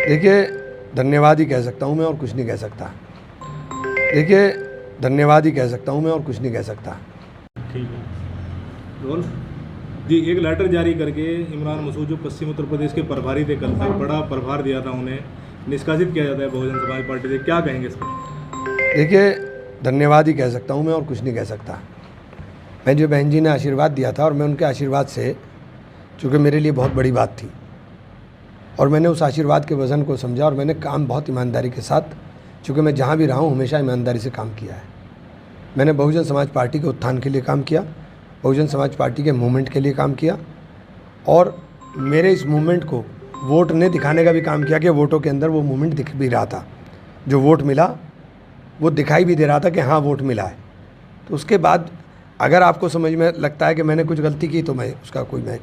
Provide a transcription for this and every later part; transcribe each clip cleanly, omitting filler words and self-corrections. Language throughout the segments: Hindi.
देखिए, धन्यवाद ही कह सकता हूँ मैं और कुछ नहीं कह सकता। देखिए, धन्यवाद ही कह सकता हूँ मैं और कुछ नहीं कह सकता। ठीक है रोल जी। एक लेटर जारी करके इमरान मसूद जो पश्चिम उत्तर प्रदेश के प्रभारी थे, कल तक बड़ा प्रभार दिया था, उन्हें निष्कासित किया जाता है बहुजन समाज पार्टी से, क्या कहेंगे इस पर? देखिए, धन्यवाद ही कह सकता हूँ मैं और कुछ नहीं कह सकता। मैं जो बहन जी ने आशीर्वाद दिया था और मैं उनके आशीर्वाद से, चूँकि मेरे लिए बहुत बड़ी बात थी और मैंने उस आशीर्वाद के वज़न को समझा और मैंने काम बहुत ईमानदारी के साथ, चूँकि मैं जहाँ भी रहा हूँ हमेशा ईमानदारी से काम किया है। मैंने बहुजन समाज पार्टी के उत्थान के लिए काम किया, बहुजन समाज पार्टी के मूवमेंट के लिए काम किया और मेरे इस मूवमेंट को वोट ने दिखाने का भी काम किया कि वोटों के अंदर वो मूवमेंट दिख भी रहा था। जो वोट मिला वो दिखाई भी दे रहा था कि हाँ वोट मिला है। तो उसके बाद अगर आपको समझ में लगता है कि मैंने कुछ गलती की तो मैं उसका कोई मैं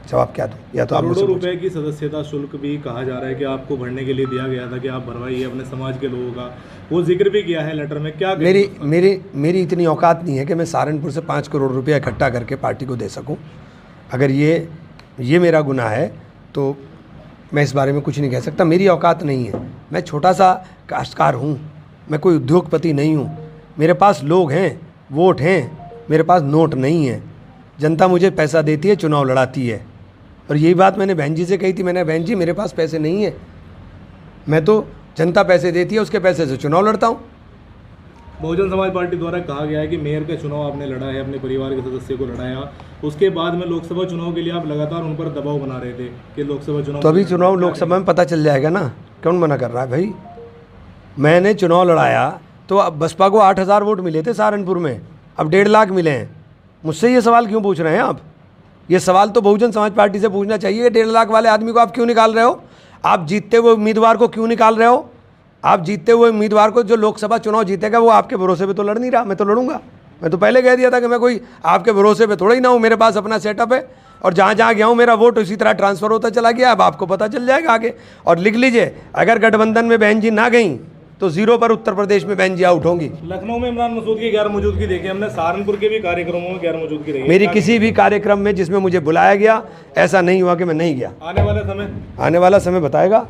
जवाब क्या दूँ, या तो आप करोड़ों रुपए की सदस्यता शुल्क भी कहा जा रहा है कि आपको भरने के लिए दिया गया था कि आप भरवाइए अपने समाज के लोगों का, वो जिक्र भी किया है लेटर में, क्या मेरी इतनी औकात नहीं है कि मैं सहारनपुर से 5 करोड़ रुपया इकट्ठा करके पार्टी को दे सकूं। अगर ये मेरा गुनाह है तो मैं इस बारे में कुछ नहीं कह सकता। मेरी औकात नहीं है, मैं छोटा सा काश्तकार हूँ, मैं कोई उद्योगपति नहीं हूँ। मेरे पास लोग हैं, वोट हैं, मेरे पास नोट नहीं है। जनता मुझे पैसा देती है, चुनाव लड़ाती है। और यही बात मैंने बहन जी से कही थी, मैंने बहन जी मेरे पास पैसे नहीं है, मैं तो जनता पैसे देती है उसके पैसे से चुनाव लड़ता हूँ। बहुजन समाज पार्टी द्वारा कहा गया है कि मेयर का चुनाव आपने लड़ा है, अपने परिवार के सदस्य को लड़ाया, उसके बाद में लोकसभा चुनाव के लिए आप लगातार उन पर दबाव बना रहे थे कि लोकसभा चुनाव, तो अभी चुनाव लोकसभा में पता चल जाएगा ना, कौन मना कर रहा है भाई। मैंने चुनाव लड़ाया तो अब बसपा को 8,000 वोट मिले थे सहारनपुर में, अब 1.5 लाख मिले हैं। मुझसे ये सवाल क्यों पूछ रहे हैं आप? ये सवाल तो बहुजन समाज पार्टी से पूछना चाहिए। 1.5 लाख वाले आदमी को आप क्यों निकाल रहे हो? आप जीतते हुए उम्मीदवार को क्यों निकाल रहे हो? आप जीतते हुए उम्मीदवार को, जो लोकसभा चुनाव जीतेगा वो आपके भरोसे पे तो लड़ नहीं रहा। मैं तो लड़ूंगा, मैं तो पहले कह दिया था कि मैं कोई आपके भरोसे पे थोड़ा ही ना हूँ। मेरे पास अपना सेटअप है और जहाँ जहाँ गया हूँ मेरा वोट उसी तरह ट्रांसफ़र होता चला गया। अब आपको पता चल जाएगा आगे। और लिख लीजिए, अगर गठबंधन में बहन जी ना गई तो 0 पर उत्तर प्रदेश में बहन जी आउट होंगी। लखनऊ में इमरान मसूद की गैर मौजूदगी देखी हमने, सहारनपुर के भी कार्यक्रमों में गैर मौजूदगी रही। मेरी किसी भी कार्यक्रम में जिसमें मुझे बुलाया गया ऐसा नहीं हुआ कि मैं नहीं गया। आने वाला समय बताएगा।